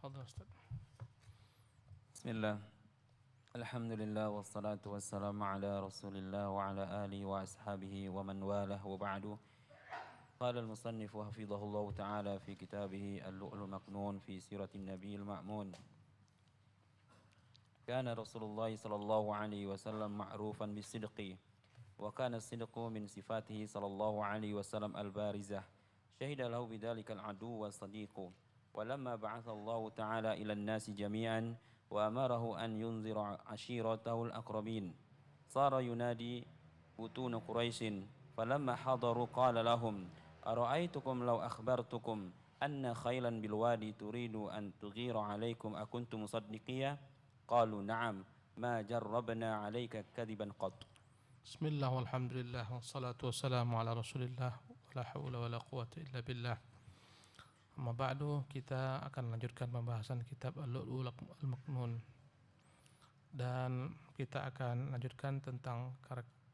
تفضل أستاذ. بسم الله الحمد لله والصلاة والسلام على رسول الله وعلى آله وأصحابه ومن والاه وبعد. قال المصنف حفظه الله تعالى في كتابه اللؤلؤ المكنون في سيرة النبي المأمون. كان رسول الله صلى الله عليه وسلم معروفا بالصدق، وكان الصدق من صفاته صلى الله عليه وسلم البارزة، شهد له بذلك العدو والصديق. ولما بعث الله تعالى إلى الناس جميعا وأمره أن ينذر عشيرته الأقربين، صار ينادي بطون قريش، فلما حضروا قال لهم: أرأيتكم لو أخبرتكم أن خيلا بالوادي تريد أن تغير عليكم أكنتم مصدقية؟ قالوا: نعم، ما جربنا عليك كذبا قط. بسم الله والحمد لله والصلاة والسلام على رسول الله ولا حول ولا قوة إلا بالله. Amma ba'du, kita akan lanjutkan pembahasan kitab Al-Lu'lu'ul Al-Maknun, dan kita akan lanjutkan tentang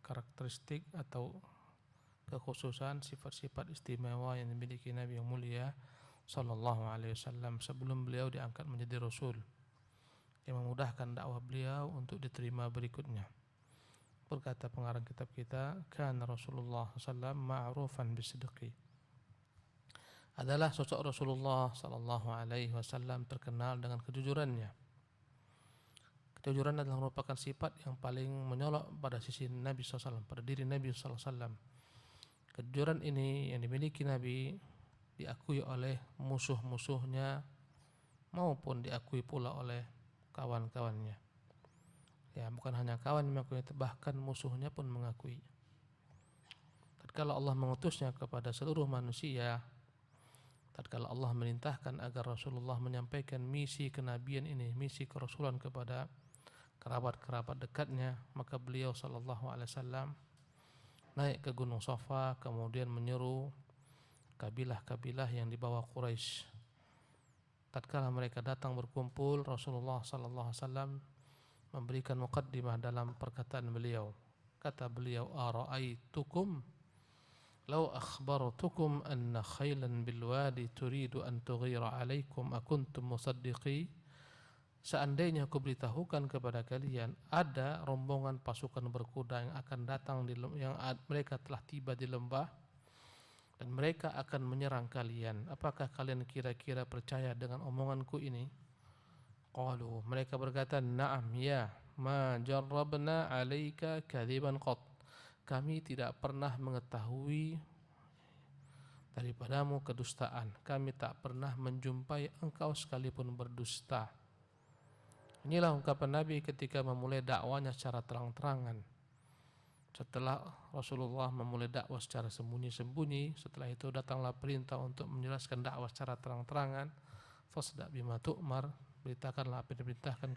karakteristik atau kekhususan sifat-sifat istimewa yang dimiliki Nabi yang mulia sallallahu alaihi wasallam sebelum beliau diangkat menjadi rasul, yang memudahkan dakwah beliau untuk diterima berikutnya. Berkata pengarang kitab kita, kana Rasulullah sallallahu alaihi wasallam ma'rufan bisidqi. Adalah sosok Rasulullah sallallahu alaihi wasallam terkenal dengan kejujurannya. Kejujuran adalah merupakan sifat yang paling menyolok pada sisi Nabi SAW, pada diri Nabi SAW. Kejujuran ini yang dimiliki Nabi diakui oleh musuh-musuhnya maupun diakui pula oleh kawan-kawannya. Ya, bukan hanya kawan yang mengakui, bahkan musuhnya pun mengakui. Tatkala Allah mengutusnya kepada seluruh manusia, tatkala Allah merintahkan agar Rasulullah menyampaikan misi kenabian ini, misi kerasulan kepada kerabat-kerabat dekatnya, maka beliau sallallahu alaihi wasallam naik ke Gunung Safa, kemudian menyeru kabilah-kabilah yang di bawah Quraisy. Tatkala mereka datang berkumpul, Rasulullah sallallahu alaihi wasallam memberikan muqaddimah dalam perkataan beliau. Kata beliau, ara'aitukum law akhbartukum anna khailan bil wadi turidu an tughira alaikum akuntum musaddiqi. Seandainya aku beritahukan kepada kalian ada rombongan pasukan berkuda yang akan datang yang mereka telah tiba di lembah dan mereka akan menyerang kalian, apakah kalian kira-kira percaya dengan omonganku ini? Qalu, mereka berkata, na'am, ya, ma jarrabna 'alaika kadziban qat. Kami tidak pernah mengetahui daripadamu kedustaan. Kami tak pernah menjumpai engkau sekalipun berdusta. Inilah ungkapan Nabi ketika memulai dakwanya secara terang-terangan. Setelah Rasulullah memulai dakwah secara sembunyi-sembunyi, setelah itu datanglah perintah untuk menjelaskan dakwah secara terang-terangan. Fasda' bima tu'mar, beritakanlah apa yang diperintahkan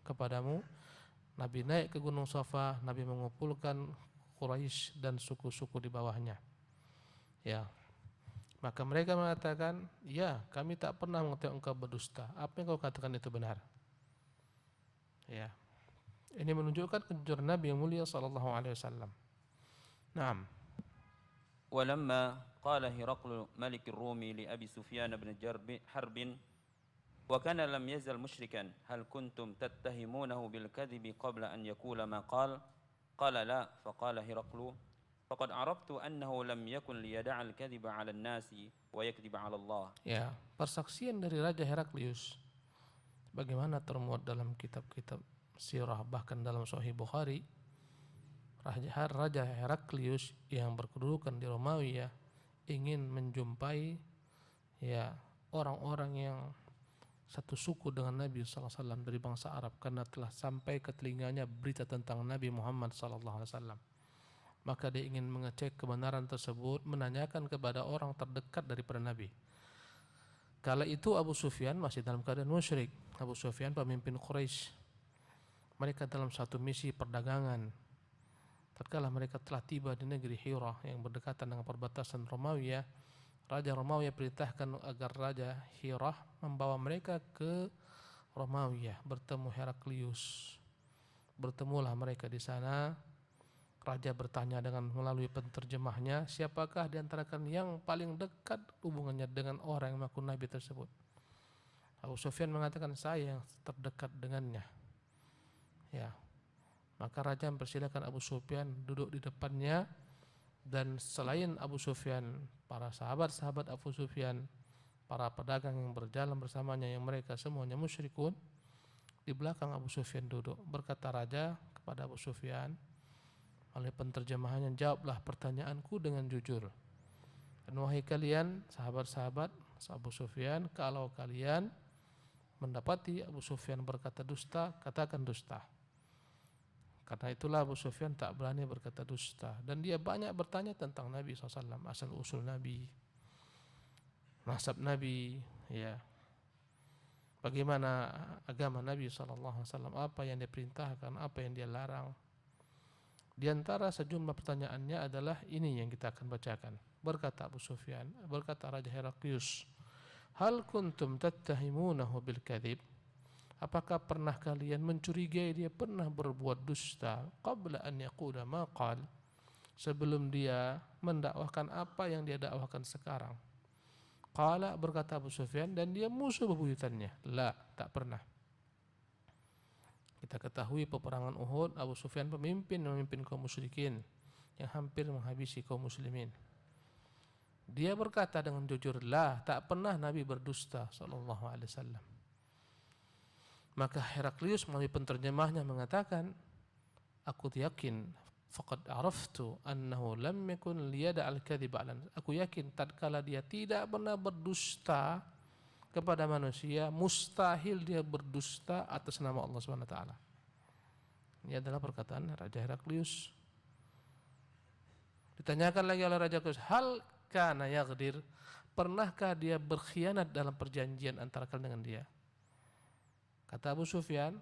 kepadamu. Nabi naik ke Gunung Safa, Nabi mengumpulkan Quraisy dan suku-suku di bawahnya. Ya. Maka mereka mengatakan, ya, kami tak pernah mengetahui engkau berdusta. Apa yang kau katakan itu benar. Ya. Ini menunjukkan kejujuran Nabi yang mulia sallallahu alaihi wasallam. Naam. ولما قال هرقل ملك الروم لأبي سفيان بن حرب وكان لم يزل مشركا: هل كنتم تتهمونه بالكذب قبل أن يقول ما قال؟ قال: لا. فقال هرقل: فقد عرفت أنه لم يكن ليدع الكذب على الناس ويكذب على الله. Ya, persaksian dari Raja Heraklius bagaimana termuat dalam kitab-kitab sirah, bahkan dalam Sahih Bukhari. Raja Heraklius yang berkedudukan di Romawi ingin menjumpai orang-orang yang satu suku dengan Nabi sallallahu alaihi wasallam dari bangsa Arab, karena telah sampai ke telinganya berita tentang Nabi Muhammad sallallahu alaihi wasallam. Maka dia ingin mengecek kebenaran tersebut, menanyakan kepada orang terdekat daripada Nabi. Kala itu Abu Sufyan masih dalam keadaan musyrik. Abu Sufyan pemimpin Quraisy. Mereka dalam satu misi perdagangan. Tatkala mereka telah tiba di negeri Hira yang berdekatan dengan perbatasan Romawi, Raja Romawi perintahkan agar Raja Hira membawa mereka ke Romawi bertemu Heraklius. Bertemulah mereka di sana. Raja bertanya dengan melalui penterjemahnya, siapakah di antara kalian yang paling dekat hubungannya dengan orang yang mengaku Nabi tersebut? Abu Sufyan mengatakan saya yang terdekat dengannya. Ya, maka raja mempersilakan Abu Sufyan duduk di depannya, dan selain Abu Sufyan, para sahabat-sahabat Abu Sufyan, para pedagang yang berjalan bersamanya yang mereka semuanya musyrikun, di belakang Abu Sufyan duduk. Berkata raja kepada Abu Sufyan oleh penterjemahannya, jawablah pertanyaanku dengan jujur. Dan wahai kalian sahabat-sahabat Abu Sufyan, kalau kalian mendapati Abu Sufyan berkata dusta, katakan dusta. Karena itulah Abu Sufyan tak berani berkata dusta, dan dia banyak bertanya tentang Nabi SAW, asal usul Nabi, nasab Nabi, ya, bagaimana agama Nabi SAW, apa yang dia perintahkan, apa yang dia larang. Di antara sejumlah pertanyaannya adalah ini yang kita akan bacakan. Berkata Abu Sufyan, berkata Raja Heraklius, hal kuntum tattahimunahu bil kadhib? Apakah pernah kalian mencurigai dia pernah berbuat dusta qabla an yaqula ma qal, sebelum dia mendakwahkan apa yang dia dakwahkan sekarang? Qala, berkata Abu Sufyan, dan dia musuh bebuyutannya. La, tak pernah. Kita ketahui peperangan Uhud, Abu Sufyan memimpin kaum musyrikin yang hampir menghabisi kaum muslimin. Dia berkata dengan jujur, la, tak pernah Nabi berdusta sallallahu alaihi wasallam. Maka Heraklius melalui penterjemahnya mengatakan, aku yakin, faqad araftu annahu lam yakun liyada al-kadhib alan. Aku yakin tatkala dia tidak pernah berdusta kepada manusia, mustahil dia berdusta atas nama Allah Subhanahu wa taala. Ini adalah perkataan Raja Heraklius. Ditanyakan lagi oleh Raja Heraklius, hal kana yaghdir? Pernahkah dia berkhianat dalam perjanjian antara kalian dengan dia? Kata Abu Sufyan,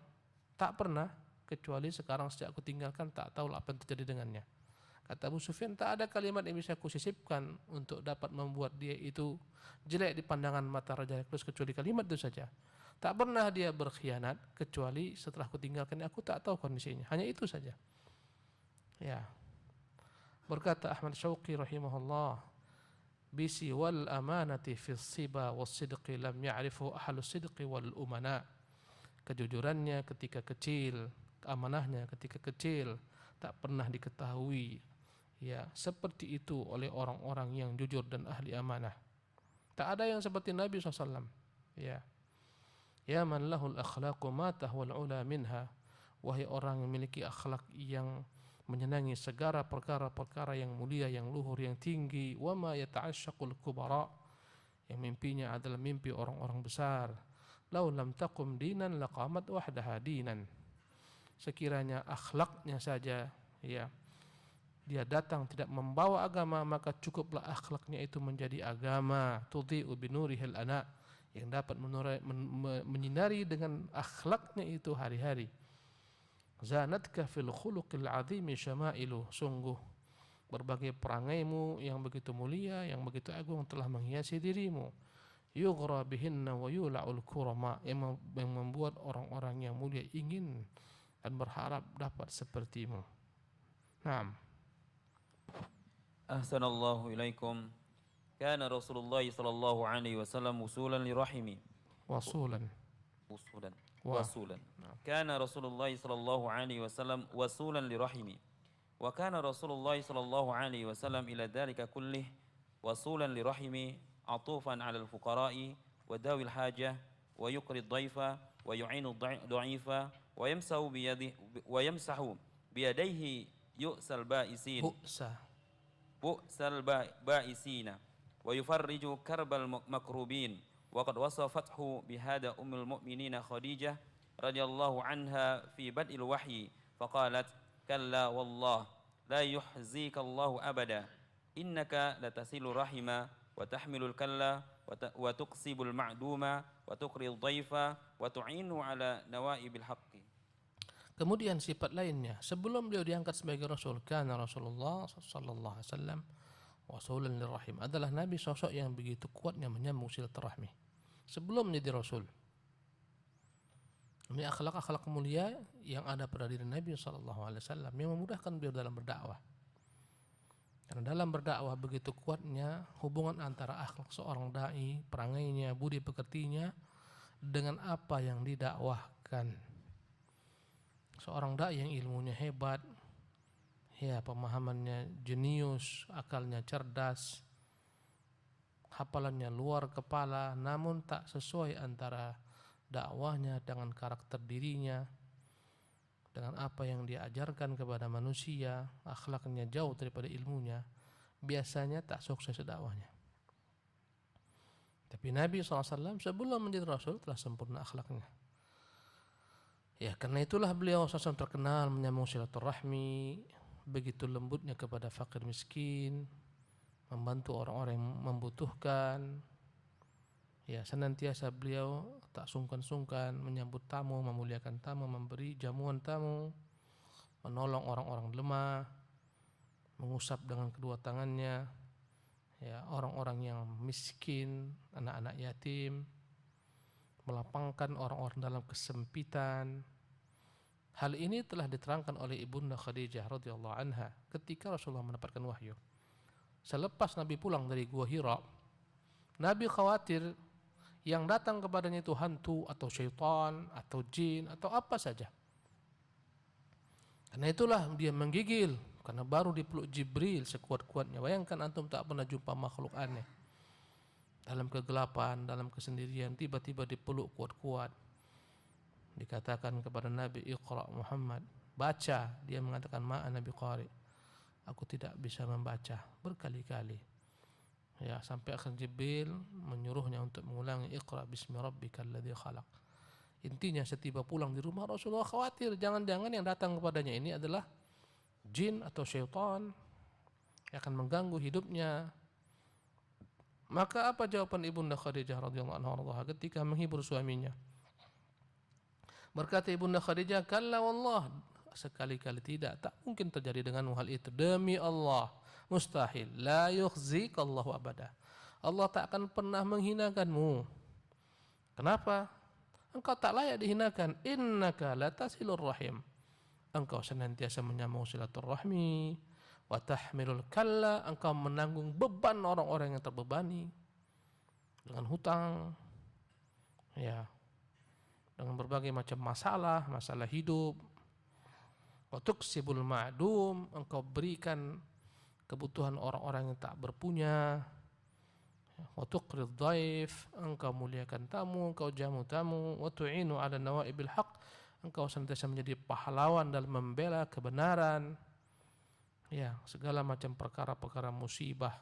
tak pernah, kecuali sekarang sejak aku tinggalkan tak tahu apa yang terjadi dengannya. Kata Abu Sufyan, tak ada kalimat yang bisa aku sisipkan untuk dapat membuat dia itu jelek di pandangan mata Raja Heraklius kecuali kalimat itu saja. Tak pernah dia berkhianat kecuali setelah aku tinggalkan, aku tak tahu kondisinya. Hanya itu saja. Ya. Berkata Ahmad Syauqi rahimahullah, bisi wal amanati fis siba was sidqi lam ya'rifu ahlus sidqi wal umana. Kejujurannya ketika kecil, keamanahnya ketika kecil tak pernah diketahui, ya, seperti itu oleh orang-orang yang jujur dan ahli amanah. Tak ada yang seperti Nabi SAW. Ya, ya man lahul akhlaqu ma tahwal ula minha. Wahai orang yang memiliki akhlak yang menyenangi segala perkara-perkara yang mulia, yang luhur, yang tinggi. Wa ma yata'asyaqul kubara, yang mimpinya adalah mimpi orang-orang besar. Lau lam taqum dinan laqamat wahdaha dinan. Sekiranya akhlaknya saja, ya, dia datang tidak membawa agama, maka cukuplah akhlaknya itu menjadi agama. Tudhi'u binurihil ana, yang dapat menyinari dengan akhlaknya itu hari-hari. Zanatka fil khuluqil azimi syama'ilu, sungguh berbagai perangaimu yang begitu mulia, yang begitu agung telah menghiasi dirimu. Yughra bihinna wa yula'ul kurama, yang membuat orang-orang yang mulia ingin dan berharap dapat sepertimu. Naam. Ahsanallahu ilaikum. Kana Rasulullah sallallahu alaihi wasallam usulan lirahimi. Wasulan. Wasulan. Kana Rasulullah sallallahu alaihi wasallam wasulan lirahimi. Wa kana Rasulullah sallallahu alaihi wasallam ila dhalika kullih wasulan lirahimi, atufan 'ala al-fuqara'i wa dawil hajah wa yuqri ad-dhaifa wa yu'inu ad-dha'ifa wa yamsahu biyadayhi yu'sal ba'isin bu'sal ba'isina wa yufarriju karbal makrubin. Wa qad wasafathu bihada ummul mu'minina Khadijah radhiyallahu anha fi bad'il wahyi faqalat kalla wallah la yuhzika Allahu abada innaka latasilu rahima wa tahmilul kalla wa tuqsibul ma'duma wa tuqril dhaifa wa tu'inu ala nawaibil haqqi. Kemudian sifat lainnya, sebelum beliau diangkat sebagai Rasul, kana Rasulullah sallallahu alaihi wasallam wasulan lirrahim, adalah Nabi sosok yang begitu kuatnya menyambung silaturahmi sebelum menjadi Rasul. Ini akhlak-akhlak mulia yang ada pada diri Nabi sallallahu alaihi wasallam yang memudahkan beliau dalam berdakwah. Karena dalam berdakwah begitu kuatnya hubungan antara akhlak seorang dai, perangainya, budi pekertinya, dengan apa yang didakwahkan. Seorang dai yang ilmunya hebat, ya pemahamannya jenius, akalnya cerdas, hafalannya luar kepala, namun tak sesuai antara dakwahnya dengan karakter dirinya, dengan apa yang dia ajarkan kepada manusia, akhlaknya jauh daripada ilmunya, biasanya tak sukses dakwahnya. Tapi Nabi SAW sebelum menjadi Rasul telah sempurna akhlaknya. Ya, karena itulah beliau SAW terkenal menyambung silaturahmi, begitu lembutnya kepada fakir miskin, membantu orang-orang yang membutuhkan. Ya, senantiasa beliau tak sungkan-sungkan menyambut tamu, memuliakan tamu, memberi jamuan tamu, menolong orang-orang lemah, mengusap dengan kedua tangannya, ya, orang-orang yang miskin, anak-anak yatim, melapangkan orang-orang dalam kesempitan. Hal ini telah diterangkan oleh Ibunda Khadijah radhiyallahu anha ketika Rasulullah mendapatkan wahyu. Selepas Nabi pulang dari Gua Hira, Nabi khawatir yang datang kepadanya itu hantu atau syaitan atau jin atau apa saja. Karena itulah dia menggigil, karena baru dipeluk Jibril sekuat-kuatnya. Bayangkan antum tak pernah jumpa makhluk aneh. Dalam kegelapan, dalam kesendirian, tiba-tiba dipeluk kuat-kuat. Dikatakan kepada Nabi, Iqra Muhammad, baca. Dia mengatakan, ma'ana biqari, aku tidak bisa membaca, berkali-kali. Ya, sampai akhir Jibril menyuruhnya untuk mengulangi Iqra bismi rabbikal ladzi khalaq. Intinya setiba pulang di rumah Rasulullah khawatir jangan-jangan yang datang kepadanya ini adalah jin atau syaitan yang akan mengganggu hidupnya. Maka apa jawaban Ibunda Khadijah radhiyallahu anha ketika menghibur suaminya? Berkata Ibunda Khadijah, kalla wallah, sekali-kali tidak, tak mungkin terjadi denganmu hal itu. Demi Allah, mustahil. La yukhzikallahu abada. Allah tak akan pernah menghinakanmu. Kenapa? Engkau tak layak dihinakan. Innaka latasilur rahim. Engkau senantiasa menyambung silaturahmi. Wa tahmilul kalla, engkau menanggung beban orang-orang yang terbebani dengan hutang, ya, dengan berbagai macam masalah hidup. Wa tuksibul ma'dum, engkau berikan kebutuhan orang-orang yang tak berpunya. Wa tuqrid dhaif, engkau muliakan tamu, engkau jamu tamu. Wa tu'inu 'ala nawaibil haq, engkau senantiasa menjadi pahlawan dalam membela kebenaran. Ya, segala macam perkara-perkara musibah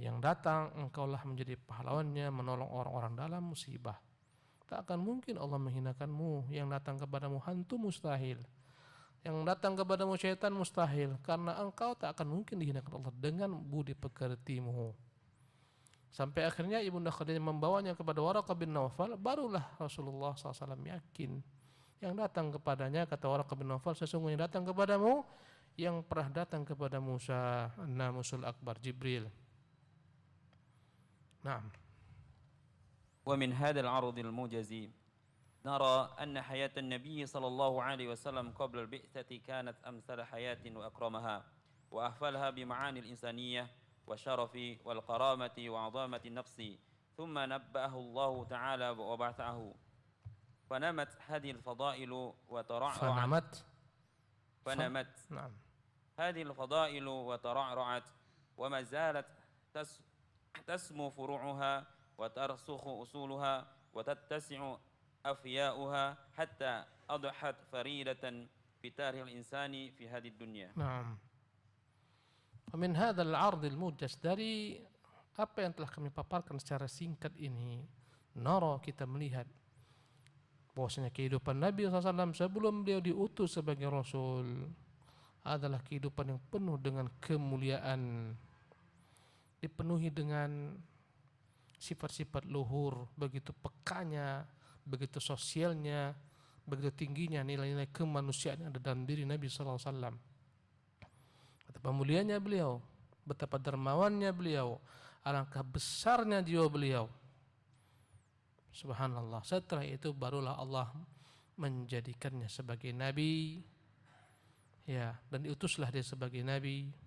yang datang, engkaulah menjadi pahlawannya, menolong orang-orang dalam musibah. Tak akan mungkin Allah menghinakanmu. Yang datang kepadamu hantu mustahil. Yang datang kepadamu syaitan mustahil. Karena engkau tak akan mungkin dihinakan Allah dengan budi pekertimu. Sampai akhirnya Ibunda Khadijah membawanya kepada Waraqah bin Nawfal. Barulah Rasulullah SAW yakin. Yang datang kepadanya, kata Waraqah bin Nawfal, sesungguhnya datang kepadamu yang pernah datang kepada Musa, Namusul Akbar, Jibril. Naam. ومن هذا العرض الموجز نرى أن حياة النبي صلى الله عليه وسلم قبل البعثة كانت أمثل حياة وأكرمها وأحفلها بمعاني الإنسانية والشرف والكرامة وعظامة النفس ثم نبأه الله تعالى وبعثه فنمت هذه الفضائل وترعرعت نعم. هذه الفضائل وترعرعت وما زالت تسمو فروعها وترسخ أصولها وتتسع أفياؤها حتى أضحت فريدة في تاريخ الإنسان في هذه الدنيا. نعم. ومن هذا العرض الموجز, dari apa yang telah kami paparkan secara singkat ini, nara, kita melihat bahwasanya kehidupan Nabi SAW sebelum beliau diutus sebagai Rasul adalah kehidupan yang penuh dengan kemuliaan, dipenuhi dengan sifat-sifat luhur, begitu pekanya, begitu sosialnya, begitu tingginya nilai-nilai kemanusiaan yang ada dalam diri Nabi SAW. Betapa mulianya beliau, betapa dermawannya beliau, alangkah besarnya jiwa beliau. Subhanallah. Setelah itu barulah Allah menjadikannya sebagai Nabi, ya, dan diutuslah dia sebagai Nabi.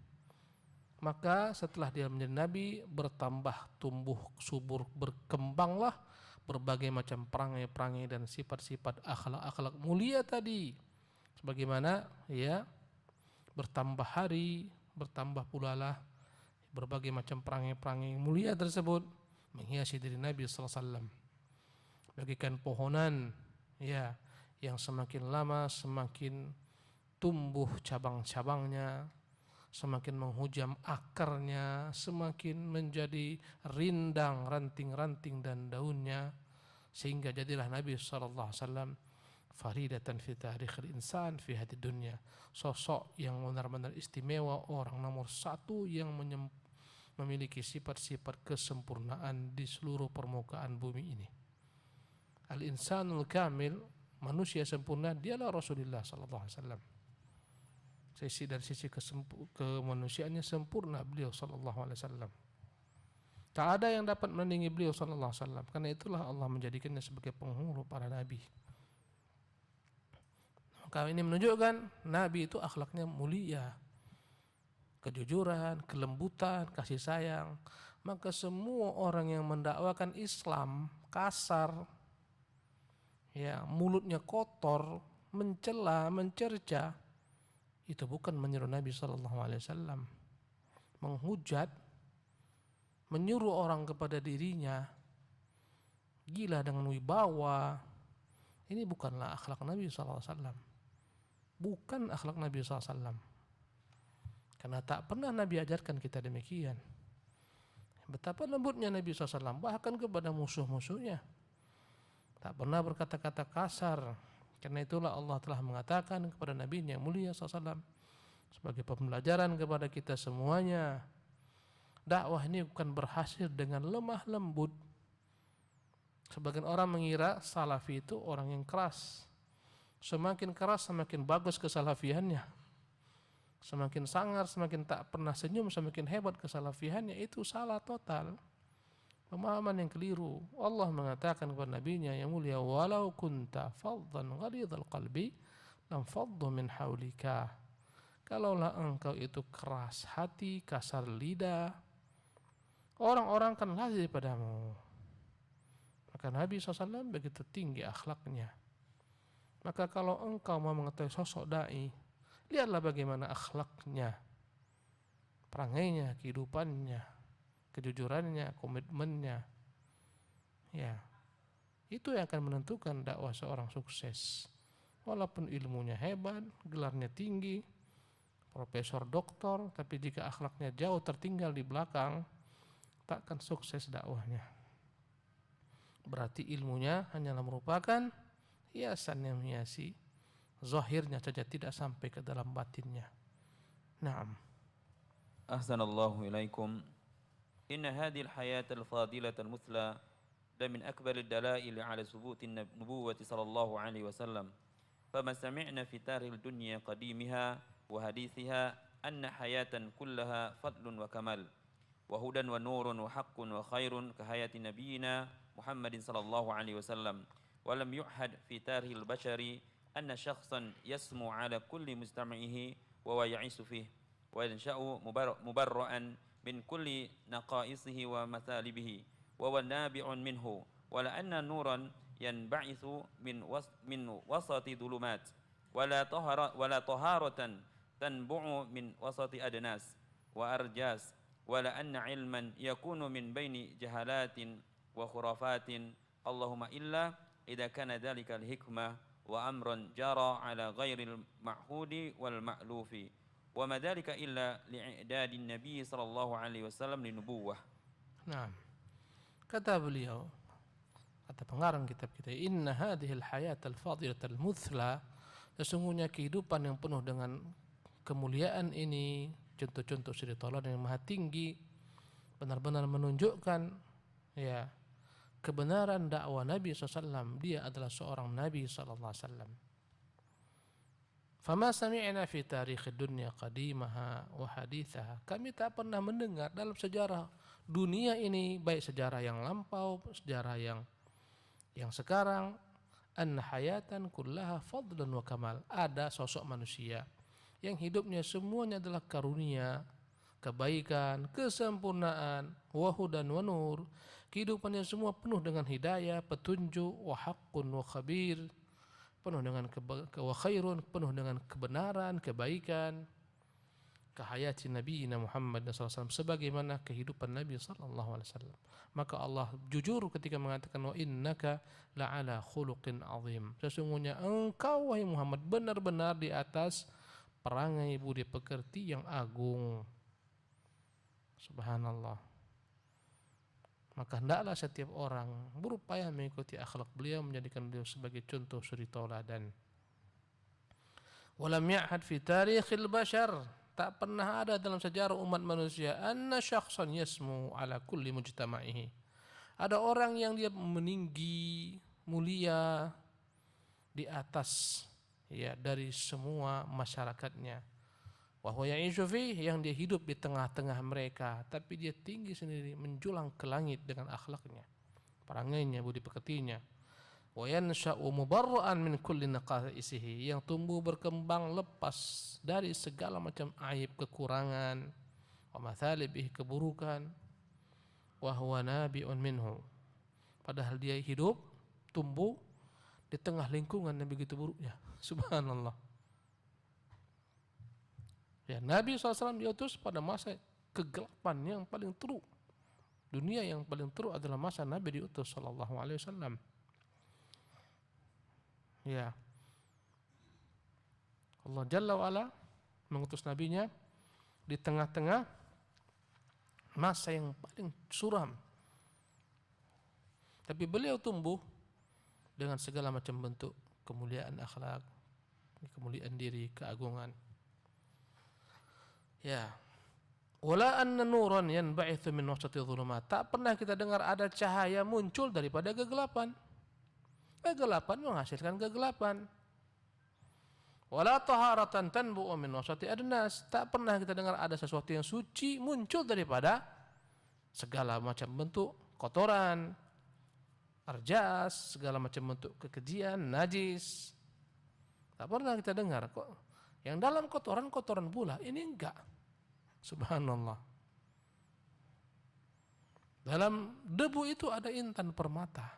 Maka setelah dia menjadi Nabi, bertambah, tumbuh, subur, berkembanglah berbagai macam perangai-perangai dan sifat-sifat akhlak-akhlak mulia tadi. Sebagaimana ya bertambah hari, bertambah pula lah berbagai macam perangai-perangai mulia tersebut menghiasi diri Nabi sallallahu alaihi wasallam. Bagaikan pohonan ya yang semakin lama semakin tumbuh cabang-cabangnya, semakin menghujam akarnya, semakin menjadi rindang ranting-ranting dan daunnya, sehingga jadilah Nabi sallallahu alaihi wasallam faridatan fi tarikhil insan fi hadid dunya, sosok yang benar-benar istimewa, orang nomor satu yang memiliki sifat-sifat kesempurnaan di seluruh permukaan bumi ini. Al-insanul kamil, manusia sempurna, dialah Rasulullah sallallahu alaihi wasallam. Dari sisi kemanusiaannya sempurna beliau sallallahu alaihi wasallam. Tak ada yang dapat menandingi beliau sallallahu alaihi wasallam. Karena itulah Allah menjadikannya sebagai penghulu para nabi. Maka ini menunjukkan nabi itu akhlaknya mulia, kejujuran, kelembutan, kasih sayang. Maka semua orang yang mendakwakan Islam kasar, ya, mulutnya kotor, mencela, mencerca, itu bukan menyeru Nabi sallallahu alaihi wasallam. Menghujat, menyuruh orang kepada dirinya gila dengan wibawa, ini bukanlah akhlak Nabi sallallahu alaihi wasallam. Bukan akhlak Nabi sallallahu alaihi wasallam. Karena tak pernah Nabi ajarkan kita demikian. Betapa lembutnya Nabi sallallahu alaihi wasallam bahkan kepada musuh-musuhnya. Tak pernah berkata-kata kasar. Karena itulah Allah telah mengatakan kepada Nabi yang mulia SAW sebagai pembelajaran kepada kita semuanya, dakwah ini bukan berhasil dengan lemah lembut. Sebagian orang mengira salafi itu orang yang keras. Semakin keras semakin bagus kesalafiannya. Semakin sangar, semakin tak pernah senyum, semakin hebat kesalafiannya. Itu salah total. Pemahaman yang keliru. Allah mengatakan kepada nabinya yang mulia, walau kunta faddan ghalidhal qalbi lam faddu min haulika. Kalaulah engkau itu keras hati, kasar lidah, orang-orang akan lari padamu. Maka Nabi SAW begitu tinggi akhlaknya. Maka kalau engkau mau mengetahui sosok dai, lihatlah bagaimana akhlaknya, perangainya, kehidupannya, kejujurannya, komitmennya. Ya, itu yang akan menentukan dakwah seorang sukses. Walaupun ilmunya hebat, gelarnya tinggi, profesor, doktor, tapi jika akhlaknya jauh tertinggal di belakang, takkan sukses dakwahnya. Berarti ilmunya hanyalah merupakan hiasan yang menghiasi zahirnya saja, tidak sampai ke dalam batinnya. Naam. Ahsanallahu ilaikum. إن هذه الحياة الفاضلة المثلى من أكبر الدلائل على ثبوت النبوة صلى الله عليه وسلم. فما سمعنا في تاريخ الدنيا قديمها وحديثها أن حياة كلها فضل وكمال وهدى ونور وحق وخير كحياة نبينا محمد صلى الله عليه وسلم. ولم يعهد في تاريخ البشر أن شخصا يسمو على كل مجتمعه وهو يعيش فيه وينشأ مبرأ من كل نقائصه ومثالبه وهو نابع منه، ولأن نورا ينبعث من وسط ظلمات ولا طهارة تنبع من وسط أدناس وأرجاس، ولأن علما يكون من بين جهالات وخرافات، اللهم إلا إذا كان ذلك الحكمة وأمرا جرى على غير المعهود والمألوف، وما ذلك إلا لإعداد النبي صلى الله عليه وسلم للنبوة. Nah, kata beliau, kata pengarang kitab kita, inna hadhil hayatal fadilatal muthla, sesungguhnya kehidupan yang penuh dengan kemuliaan ini, contoh-contoh suri tauladan yang maha tinggi, benar-benar menunjukkan ya kebenaran dakwah Nabi SAW. Dia adalah seorang Nabi SAW. Fama sami'na fi tarikh dunya qadimaha wa hadithaha. Kami tak pernah mendengar dalam sejarah dunia ini, baik sejarah yang lampau, sejarah yang sekarang, anna hayatan kullaha fadlun wa kamal. Ada sosok manusia yang hidupnya semuanya adalah karunia, kebaikan, kesempurnaan, wa hudan wa nur, Kehidupannya semua penuh dengan hidayah, petunjuk, wa haqqun wa khabir, penuh dengan wa khairun, penuh dengan kebenaran, kebaikan. Kahayati Nabi Muhammad SAW, sebagaimana kehidupan Nabi SAW. Maka Allah jujur ketika mengatakan wa innaka la'ala khuluqin azim. Sesungguhnya engkau wahai Muhammad benar-benar di atas perangai budi pekerti yang agung. Subhanallah. Maka hendaklah setiap orang berupaya mengikuti akhlak beliau, menjadikan beliau sebagai contoh suri tauladan. Walam ya'had fi tarikhil bashar, tak pernah ada dalam sejarah umat manusia anna syakhsan yasmu ala kulli mujtama'ihi. Ada orang yang dia meninggi, mulia di atas ya dari semua masyarakatnya. Wa huwa ya'ishu fi, yang dia hidup di tengah-tengah mereka, tapi dia tinggi sendiri, menjulang ke langit dengan akhlaknya, perangainya, budi pekertinya. Wa yansha'u mubarra'an min kulli naqaisihi, yang tumbuh berkembang lepas dari segala macam aib, kekurangan, wa mathalibihi, keburukan, wa huwa nabi'un minhu, padahal dia hidup tumbuh di tengah lingkungan yang begitu buruknya. Subhanallah. Ya, Nabi SAW diutus pada masa kegelapan yang paling teruk. Dunia yang paling teruk adalah masa Nabi diutus sallallahu alaihi wasallam. Ya. Allah Jalla wa'ala mengutus nabinya di tengah-tengah masa yang paling suram. Tapi beliau tumbuh dengan segala macam bentuk kemuliaan akhlak, kemuliaan diri, keagungan. Ya. Wala anna nuran yanba'ithu min wasati dhulumat, tak pernah kita dengar ada cahaya muncul daripada kegelapan. Kegelapan menghasilkan kegelapan. Wala taharatan tanbu'u min wasati adnas, tak pernah kita dengar ada sesuatu yang suci muncul daripada segala macam bentuk kotoran, arjas, segala macam bentuk kekejian, najis. Tak pernah kita dengar kok. Yang dalam kotoran pula, ini enggak. Subhanallah. Dalam debu itu ada intan permata.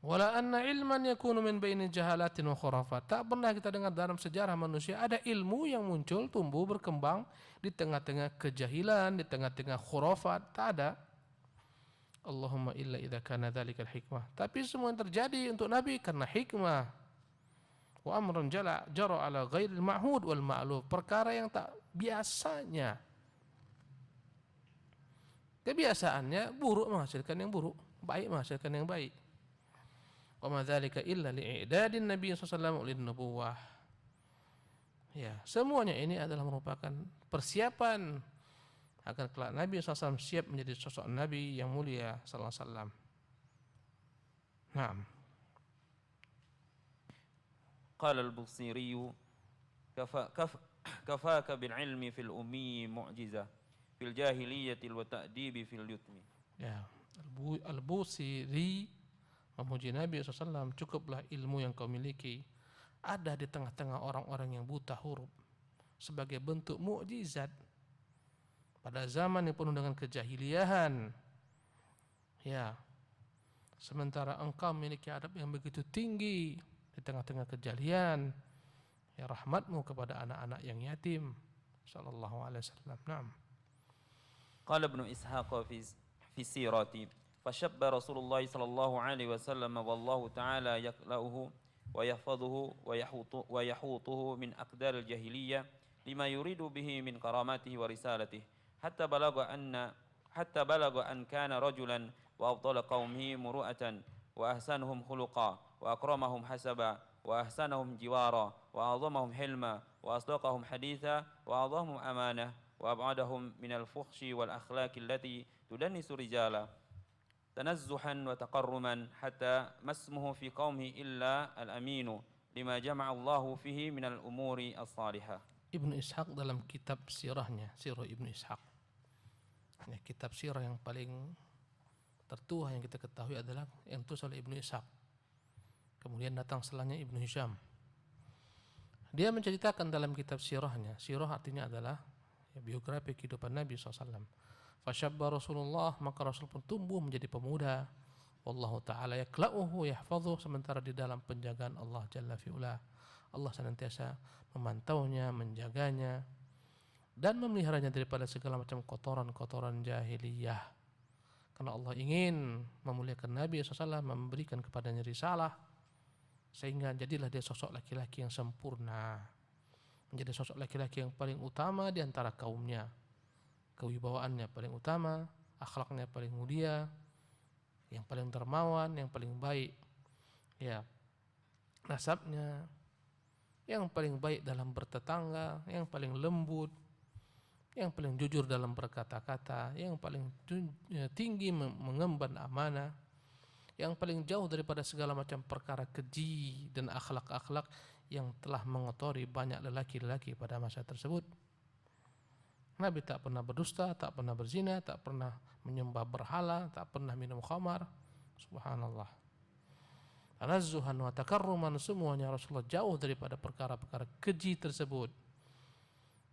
Wala anna ilman yakunu min baini jahalatin wa khurafat, tak pernah kita dengar dalam sejarah manusia ada ilmu yang muncul, tumbuh, berkembang di tengah-tengah kejahilan, di tengah-tengah khurafat, tak ada. Allahumma illa idza kana dzalikal hikmah, tapi semua yang terjadi untuk Nabi karena hikmah. Wa amrun jara ala ghairil ma'hud wal ma'luf, perkara yang tak biasanya. Kebiasaannya buruk menghasilkan yang buruk, baik menghasilkan yang baik. Wa ma dzalika illa li'idadin Nabi sallallahu alaihi wasallam. Ya, semuanya ini adalah merupakan persiapan agar kelak Nabi SAW siap menjadi sosok Nabi yang mulia sallallahu alaihi wasallam. Naam. قال البصيري كفاك بالعلم في الأمي معجزة في الجاهلية والتأديب في اليتم. Ya, Al-Busiri memuji Nabi SAW, cukuplah ilmu yang kau miliki ada di tengah-tengah orang-orang yang buta huruf sebagai bentuk mukjizat pada zaman yang penuh dengan kejahiliahan. Ya, sementara engkau memiliki adab yang begitu tinggi di tengah-tengah kejahilian, ya rahmatmu kepada anak-anak yang yatim sallallahu alaihi wasallam. Naam. قال ابن إسحاق في السيرة فشب رسول الله صلى الله عليه وسلم والله تعالى يكلأه ويحفظه ويحوطه من أقدار الجاهلية لما يريد به من كراماته ورسالته حتى بلغ أن كان رجلا وأفضل قومه مروءة وأحسنهم خلقا وأكرمهم حسبا وأحسنهم جوارا وأعظمهم حلما وأصدقهم حديثا وأعظمهم أمانة وأبعدهم من الفحش والأخلاق التي تدنس رجالا تنزحا وتقرما حتى ما اسمه في قومه إلا الأمين لما جمع الله فيه من الأمور الصالحة. Ibnu Ishaq dalam kitab sirahnya, Sirah Ibnu Ishaq, ya, kitab sirah yang paling tertua yang kita ketahui adalah yang ditulis oleh Ibnu Ishaq. Kemudian datang setelahnya Ibnu Hisham. Dia menceritakan dalam kitab sirahnya, sirah artinya adalah ya, biografi kehidupan Nabi SAW. Fasyabba Rasulullah, maka Rasul pun tumbuh menjadi pemuda. Wallahu ta'ala yakla'uhu yahfadhuh, sementara di dalam penjagaan Allah Jalla fi'ula. Allah senantiasa memantaunya, menjaganya, dan memeliharanya daripada segala macam kotoran-kotoran jahiliyah. Karena Allah ingin memuliakan Nabi SAW, memberikan kepadanya risalah, sehingga jadilah dia sosok laki-laki yang sempurna, menjadi sosok laki-laki yang paling utama di antara kaumnya. Kewibawaannya paling utama, akhlaknya paling mulia, yang paling dermawan, yang paling baik, ya, nasabnya yang paling baik dalam bertetangga, yang paling lembut, yang paling jujur dalam berkata-kata, yang paling tinggi mengemban amanah, yang paling jauh daripada segala macam perkara keji dan akhlak-akhlak yang telah mengotori banyak lelaki-lelaki pada masa tersebut. Nabi tak pernah berdusta, tak pernah berzina, tak pernah menyembah berhala, tak pernah minum khamar. Subhanallah. Tanazzuhan wa takarruman, semuanya Rasulullah jauh daripada perkara-perkara keji tersebut.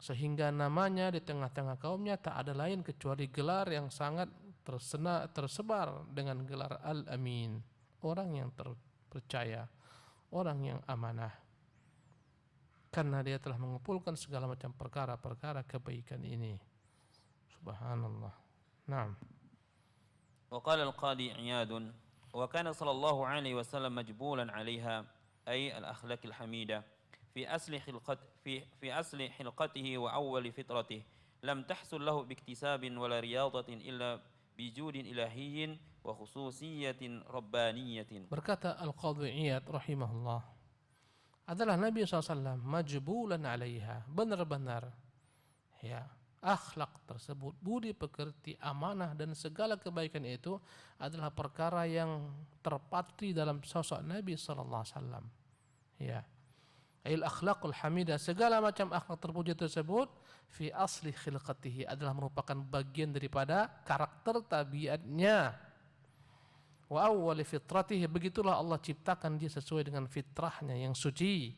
Sehingga namanya di tengah-tengah kaumnya tak ada lain kecuali gelar yang sangat tersebar dengan gelar Al-Amin, orang yang terpercaya, orang yang amanah. Karena dia telah mengumpulkan segala macam perkara-perkara kebaikan ini. Subhanallah. Naam. وقال القاضي عياد: وكان صلى الله عليه وسلم مجبولا عليها، أي الأخلاق الحميدة، في أصل حلقته وأول فطرته، لم تحصل له باكتساب ولا رياضة إلا بجود إلهي وخصوصية ربانية. Berkata Al-Qadhi Iyad rahimahullah, adalah Nabi SAW majbulan alaiha, benar-benar ya, akhlak tersebut, budi pekerti, amanah dan segala kebaikan itu adalah perkara yang terpatri dalam sosok Nabi SAW. Ya, al akhlaqul hamidah, segala macam akhlak terpuji tersebut fi asli khilqatihi, adalah merupakan bagian daripada karakter tabiatnya. Wa awwali fitratihi, begitulah Allah ciptakan dia sesuai dengan fitrahnya yang suci.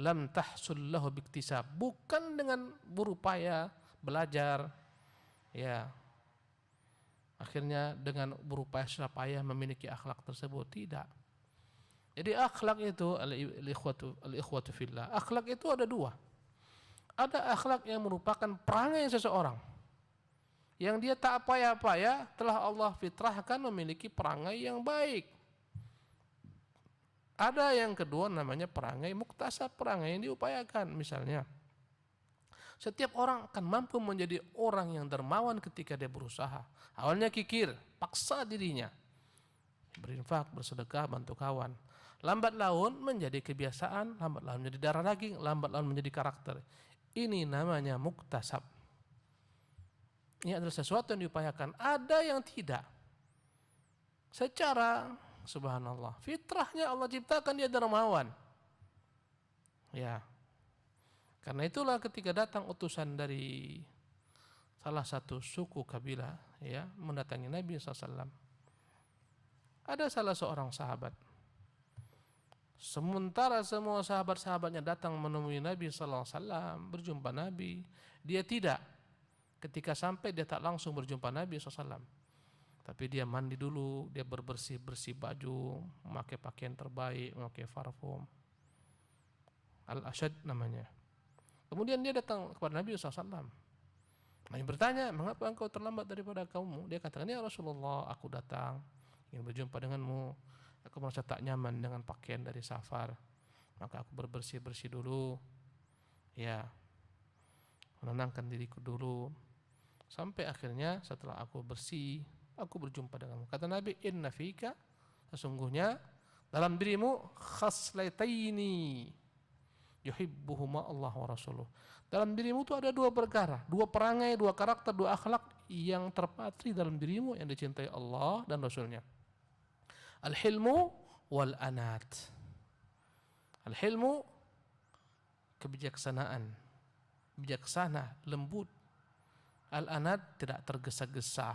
Lam tahsul lahu biktisab, bukan dengan berupaya belajar, ya, akhirnya dengan berupaya susah payah memiliki akhlak tersebut, tidak. Jadi akhlak itu al-ikhwatu fillah, akhlak itu ada dua. Ada akhlak yang merupakan perangai seseorang, yang dia tak payah-payah telah Allah fitrahkan memiliki perangai yang baik. Ada yang kedua namanya perangai muktasab, perangai yang diupayakan. Misalnya, setiap orang akan mampu menjadi orang yang dermawan ketika dia berusaha. Awalnya kikir, paksa dirinya, berinfak, bersedekah, bantu kawan. Lambat laun menjadi kebiasaan, lambat laun menjadi darah daging, lambat laun menjadi karakter. Ini namanya muktasab. Ini adalah sesuatu yang diupayakan. Ada yang tidak. Secara subhanallah, fitrahnya Allah ciptakan dia dermawan. Ya. Karena itulah ketika datang utusan dari salah satu suku kabilah, ya, mendatangi Nabi SAW. Ada salah seorang sahabat. Sementara semua sahabat-sahabatnya datang menemui Nabi SAW, berjumpa Nabi, dia tidak. Ketika sampai dia tak langsung berjumpa Nabi SAW, tapi dia mandi dulu, dia bersih-bersih baju, memakai pakaian terbaik, memakai parfum, Al-Ashad namanya. Kemudian dia datang kepada Nabi SAW. Nabi bertanya, mengapa engkau terlambat daripada kaummu? Dia katakan, ya Rasulullah, aku datang ingin berjumpa denganmu. Aku merasa tak nyaman dengan pakaian dari safar, maka aku bersih-bersih dulu, ya, menenangkan diriku dulu, sampai akhirnya setelah aku bersih, aku berjumpa denganmu. Kata Nabi, inna fika, sesungguhnya dalam dirimu khaslataini yuhibbuhuma Allah wa rasuluh. Dalam dirimu itu ada dua perkara, dua perangai, dua karakter, dua akhlak yang terpatri dalam dirimu yang dicintai Allah dan Rasulnya. Al-hilmu wal-anat. Al-hilmu, kebijaksanaan, bijaksana, lembut. Al-anat, tidak tergesa-gesa.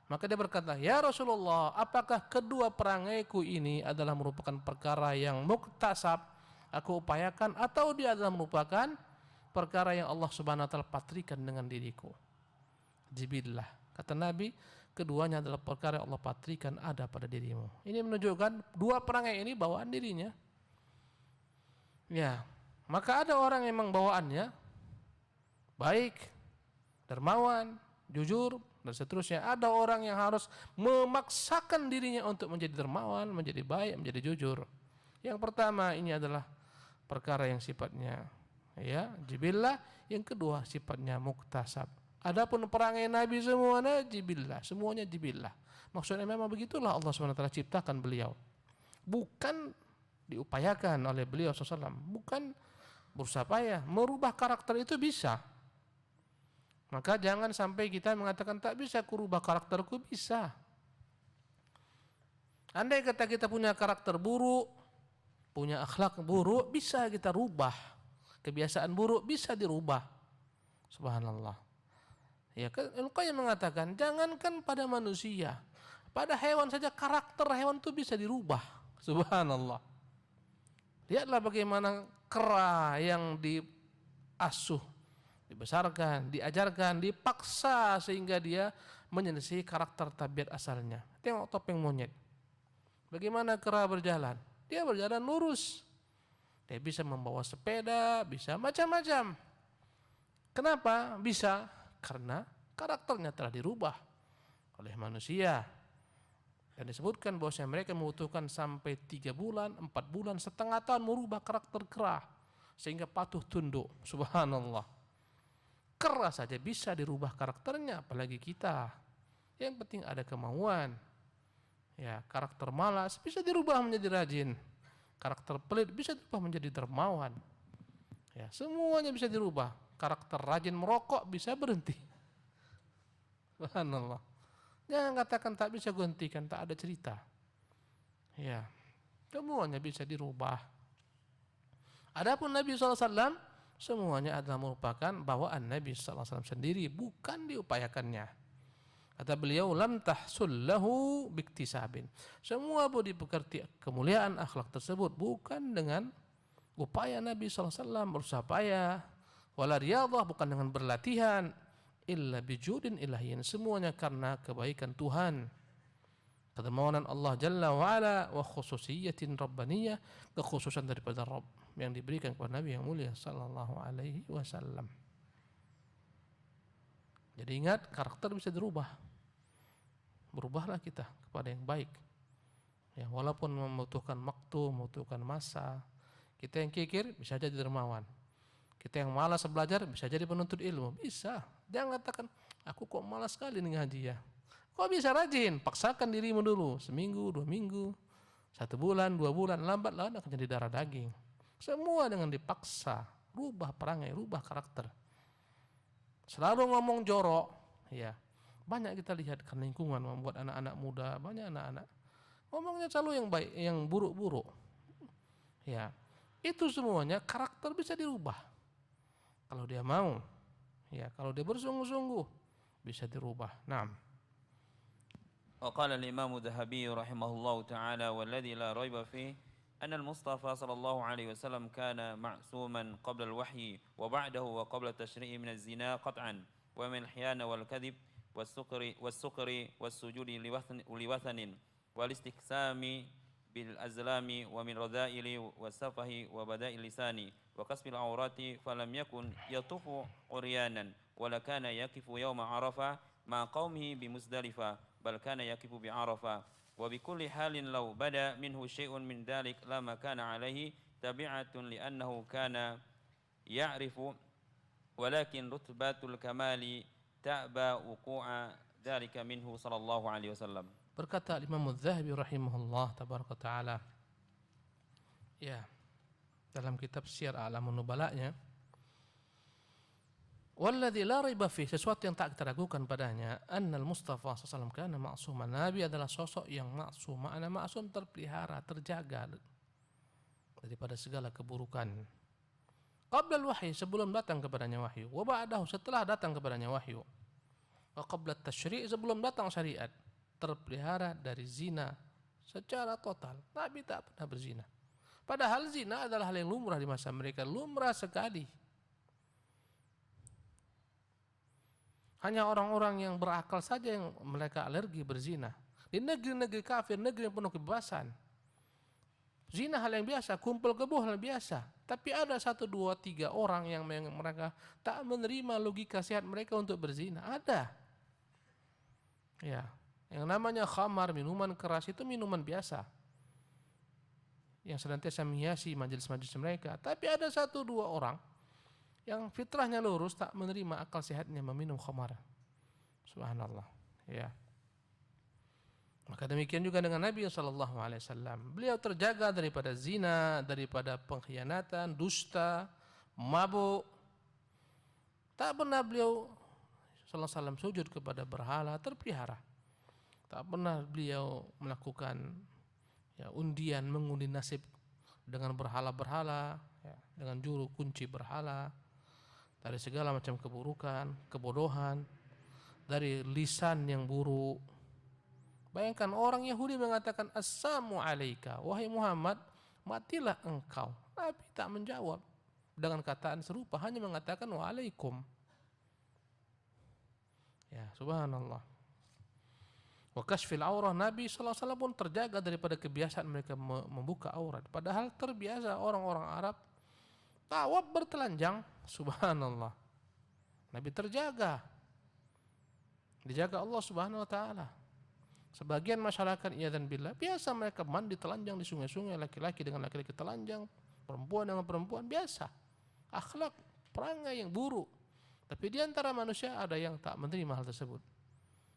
Maka dia berkata, ya Rasulullah, apakah kedua perangaiku ini adalah merupakan perkara yang muktasab, aku upayakan, atau dia adalah merupakan perkara yang Allah Subhanahu wa taala patrikan dengan diriku? jibillah. Kata Nabi, keduanya adalah perkara yang Allah patrikan ada pada dirimu. Ini menunjukkan dua perangai ini bawaan dirinya. Ya, maka ada orang yang memang bawaannya baik, dermawan, jujur, dan seterusnya. Ada orang yang harus memaksakan dirinya untuk menjadi dermawan, menjadi baik, menjadi jujur. Yang pertama ini adalah perkara yang sifatnya jibillah. Yang kedua sifatnya muktasab. Adapun perangai Nabi semuanya jibillah. Maksudnya memang begitulah Allah SWT ciptakan beliau. Bukan diupayakan oleh beliau SAW. Bukan berusaha payah. Merubah karakter itu bisa. Maka jangan sampai kita mengatakan tak bisa kurubah karakterku, bisa. Andai kata kita punya karakter buruk, punya akhlak buruk, bisa kita rubah. Kebiasaan buruk bisa dirubah. Subhanallah. Ya, Al-Qayyim mengatakan jangankan pada manusia, pada hewan saja karakter hewan itu bisa dirubah. Subhanallah. Lihatlah bagaimana kera yang diasuh, dibesarkan, diajarkan, dipaksa sehingga dia menyelisih karakter tabiat asalnya. Tengok topeng monyet. Bagaimana kera berjalan? Dia berjalan lurus. Dia bisa membawa sepeda, bisa macam-macam. Kenapa? Bisa karena karakternya telah dirubah oleh manusia. Dan disebutkan bahwasanya mereka membutuhkan sampai 3 bulan, 4 bulan, setengah tahun merubah karakter kera sehingga patuh tunduk. Subhanallah. Kera saja bisa dirubah karakternya, apalagi kita. Yang penting ada kemauan. Ya, karakter malas bisa dirubah menjadi rajin. Karakter pelit bisa dirubah menjadi dermawan. Ya, semuanya bisa dirubah. Karakter rajin merokok bisa berhenti. Subhanallah. Jangan katakan tak bisa gantikan, tak ada cerita. Ya, semuanya bisa dirubah. Adapun Nabi SAW, semuanya adalah merupakan bawaan Nabi SAW sendiri, bukan diupayakannya. Kata beliau, lam tahsul lahu biktisabin. Semua budi pekerti kemuliaan akhlak tersebut bukan dengan upaya Nabi SAW berusaha payah, wala riyadhah, bukan dengan berlatihan, illa bijudin ilahiyin, semuanya karena kebaikan Tuhan, kedermawanan Allah Jalla wa'ala, wa khususiyatin rabbaniyah, kekhususan daripada Rabb yang diberikan kepada Nabi yang mulia sallallahu alaihi wasallam. Jadi ingat, karakter bisa dirubah. Berubahlah kita kepada yang baik. Ya, walaupun membutuhkan waktu, membutuhkan masa. Kita yang kikir bisa jadi dermawan. Kita yang malas belajar bisa jadi penuntut ilmu. Bisa. Jangan katakan, aku kok malas sekali nih ngaji ya. Kok bisa rajin? Paksakan dirimu dulu. Seminggu, 2 minggu, 1 bulan, 2 bulan. Lambat-lambat akan jadi darah daging. Semua dengan dipaksa. Rubah perangai, rubah karakter. Selalu ngomong jorok. Ya, banyak kita lihat kan lingkungan membuat anak-anak muda, banyak anak-anak ngomongnya selalu yang baik, yang buruk-buruk. Ya, itu semuanya karakter bisa dirubah. Kalau dia mau, ya, kalau dia bersungguh-sungguh bisa dirubah. Naam. وقال الإمام الذهبي رحمه الله تعالى والذي لا ريب فيه أن المصطفى صلى الله عليه وسلم كان معصوما قبل الوحي وبعده وقبل التشريع من الزنا قطعا ومن الخيانة والكذب والسكر والسجود لوثن والاستقسام بالأزلام ومن رذائل والسفه وبداء اللسان وكسب العورات فلم يكن يطوف عريانا ولا كان يقف يوم عرفة مع قومه بمزدلفة بل كان يقف بعرفة وبكل حال لو بدا منه شيء من ذلك لما كان عليه تبعة لأنه كان يعرف ولكن رتبة الكمال تأبى وقوع ذلك منه صلى الله عليه وسلم. Berkata Imam Az-Zahabi rahimahullah tabaraka ta'ala, ya, dalam kitab Syiar A'lamun Nubala'nya, walladzi la raiba fi, sesuatu yang tak kita ragukan padanya, annal Mustafa sallallahu alaihi wasallam kana ma'suman. Nabi adalah sosok yang maksum. Makna maksum terpelihara, terjaga daripada segala keburukan. Qabla al-wahyi, sebelum datang kepadanya wahyu, wa ba'dahu, setelah datang kepadanya wahyu, wa qabla at-tasyri', sebelum datang syariat, terpelihara dari zina secara total. Nabi tak pernah berzina. Padahal zina adalah hal yang lumrah di masa mereka, lumrah sekali. Hanya orang-orang yang berakal saja yang mereka alergi berzina. Di negeri-negeri kafir, negeri yang penuh kebebasan, zina hal yang biasa, kumpul kebo hal yang biasa. Tapi ada 1, 2, 3 orang yang mereka tak menerima logika sehat mereka untuk berzina. Ada. Ya, yang namanya khamar, minuman keras itu minuman biasa yang senantiasa menghiasi majelis-majelis mereka. Tapi ada 1, 2 orang yang fitrahnya lurus, tak menerima akal sehatnya meminum khamar. Subhanallah. Ya. Maka demikian juga dengan Nabi SAW. Beliau terjaga daripada zina, daripada pengkhianatan, dusta, mabuk. Tak pernah beliau SAW sujud kepada berhala, terpelihara. Tak pernah beliau melakukan undian, mengundi nasib dengan berhala-berhala, dengan juru kunci berhala, dari segala macam keburukan, kebodohan, dari lisan yang buruk. Bayangkan orang Yahudi mengatakan assalamu alaika, wahai Muhammad, matilah engkau. Nabi tak menjawab dengan kataan serupa, hanya mengatakan waalaikum. Ya, subhanallah. Wa kashfil aurah, Nabi SAW pun terjaga daripada kebiasaan mereka membuka aurat. Padahal terbiasa orang-orang Arab tawaf bertelanjang, subhanallah. Nabi terjaga, dijaga Allah Subhanahu wa taala. Sebagian masyarakat iyadzan billah biasa mereka mandi telanjang di sungai-sungai, laki-laki dengan laki-laki telanjang, perempuan dengan perempuan, biasa. Akhlak perangai yang buruk. Tapi di antara manusia ada yang tak menerima hal tersebut.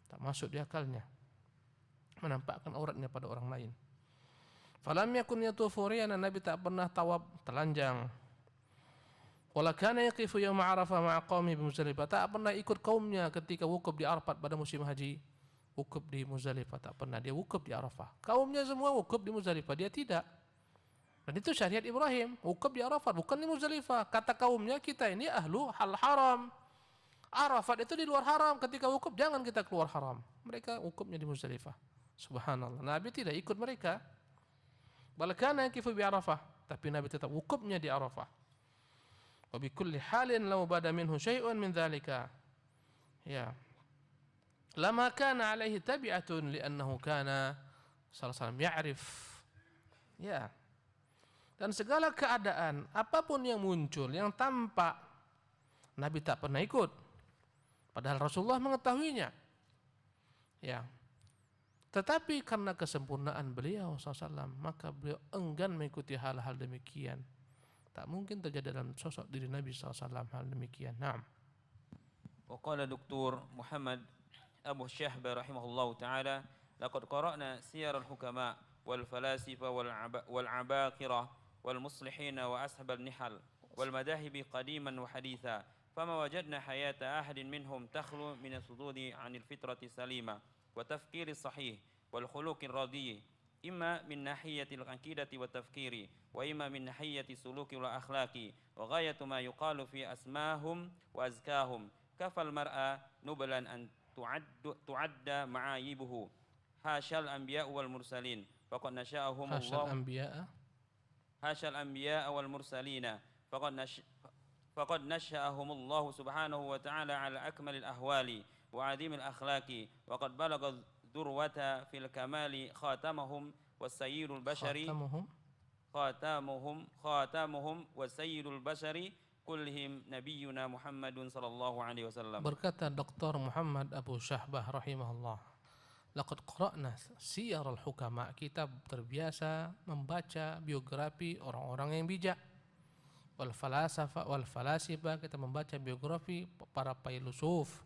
Tak masuk di akalnya menampakkan auratnya pada orang lain. Falam yakun yatufu riyanan, Nabi tak pernah tawaf telanjang. Wala kana yaqifu yauma Arafah ma'a qaumi bi Muzdalifah, tak pernah ikut kaumnya ketika wukuf di Arafat pada musim haji. Wukuf di Muzdalifah tak pernah, dia wukuf di Arafah. Kaumnya semua wukuf di Muzdalifah, dia tidak. Dan itu syariat Ibrahim, wukuf di Arafat bukan di Muzdalifah. Kata kaumnya, kita ini ahlu hal haram. Arafat itu di luar haram, ketika wukuf jangan kita keluar haram. Mereka wukufnya di Muzdalifah. Subhanallah. Nabi tidak ikut mereka. Bal kana yaqifu bi Arafah, tapi Nabi tetap wukufnya di Arafah. Wa bi kulli halin law bada minhu syai'un min dzalika. Ya. Lama kana alaihi tabi'atun li'annahu kana sallallahu alaihi wasallam ya'rif. Ya. Dan segala keadaan apapun yang muncul, yang tampak, Nabi tak pernah ikut. Padahal Rasulullah mengetahuinya. Ya. Tetapi karena kesempurnaan beliau SAW, maka beliau enggan mengikuti hal-hal demikian. Tak mungkin terjadi dalam sosok diri Nabi SAW hal demikian. Naam. وقال دكتور محمد أبو الشهبة رحمه الله تعالى: لقد قرأنا سير الحكماء والفلاسفة والعباقرة والمصلحين وأصحاب النحل والمذاهب قديما وحديثا، فما وجدنا حياة أحد منهم تخلو من الصدود عن الفطرة السليمة والتفكير الصحيح والخلق الرضي، إما من ناحية العقيدة والتفكير، وإما من ناحية السلوك والأخلاق، وغاية ما يقال في أسماهم وأزكاهم: كفى المرأة نبلا أن تعد معايبه، حاشا الأنبياء والمرسلين فقد نشأهم الله، حاشا الأنبياء والمرسلين فقد نشأهم الله سبحانه وتعالى على أكمل الأحوال وعظيم الأخلاق، وقد بلغ الذروة في الكمال خاتمهم والسيد البشري خاتمهم والسيد البشري kullihim nabiyuna Muhammadun sallallahu alaihi wasallam. Berkata Dr. Muhammad Abu Syahbah rahimahullah, laqad qara'na siyar al-hukama, kita terbiasa membaca biografi orang-orang yang bijak. Wal falasifa, kita membaca biografi para filosof.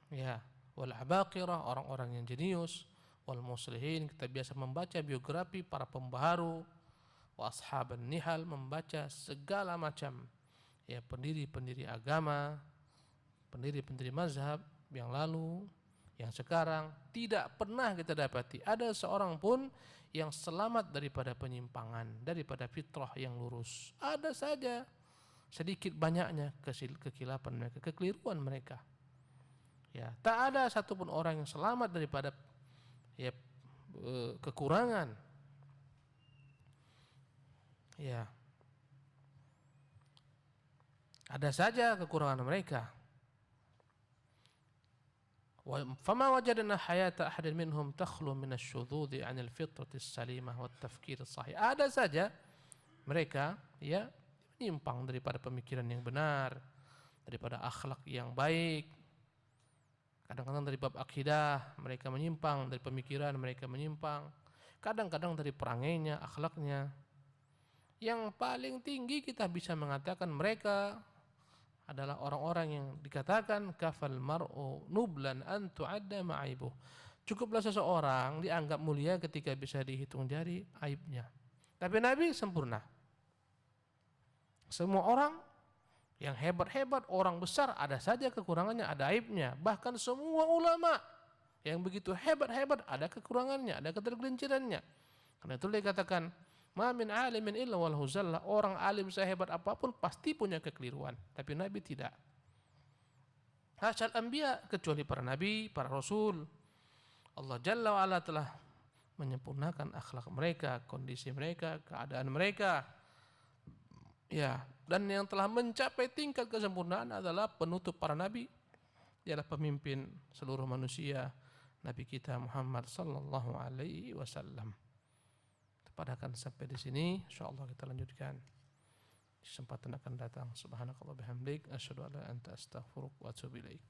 Ya, wal abaqirah, orang-orang yang jenius. Wal muslihin, kita biasa membaca biografi para pembaharu. Wa ashaban nihal, membaca segala macam pendiri-pendiri agama, pendiri-pendiri mazhab yang lalu, yang sekarang. Tidak pernah kita dapati ada seorang pun yang selamat daripada penyimpangan, daripada fitrah yang lurus. Ada saja sedikit banyaknya kekilapan mereka, kekeliruan mereka. Ya, tak ada satupun orang yang selamat daripada kekurangan. Ya, ada saja kekurangan mereka. فما وجدنا حياة أحد منهم تخلو من الشذوذ عن الفطرة السليمة والتفكير الصحيح. Ada saja mereka ya menyimpang daripada pemikiran yang benar, daripada akhlak yang baik. Kadang-kadang dari bab akidah mereka menyimpang, dari pemikiran mereka menyimpang. Kadang-kadang dari perangainya, akhlaknya. Yang paling tinggi kita bisa mengatakan mereka adalah orang-orang yang dikatakan kafal mar'u nublan an tu'adda ma'aibuh. Cukuplah seseorang dianggap mulia ketika bisa dihitung jari aibnya. Tapi Nabi sempurna. Semua orang yang hebat-hebat, orang besar ada saja kekurangannya, ada aibnya. Bahkan semua ulama yang begitu hebat-hebat ada kekurangannya, ada ketergelincirannya. Karena itu dikatakan ma min alimin illa walahu zallah. Orang alim sehebat apapun pasti punya kekeliruan, tapi Nabi tidak. Hasyal anbiya, kecuali para nabi, para rasul. Allah Jalla wa ala telah menyempurnakan akhlak mereka, kondisi mereka, keadaan mereka. Ya, dan yang telah mencapai tingkat kesempurnaan adalah penutup para nabi, ialah pemimpin seluruh manusia, Nabi kita Muhammad sallallahu alaihi wasallam. Padakan sampai di sini, insyaallah kita lanjutkan kesempatan akan datang. Subhanakallah bihamdik, asyhadu an la ilaha illa anta astaghfiruka wa atubu ilaik.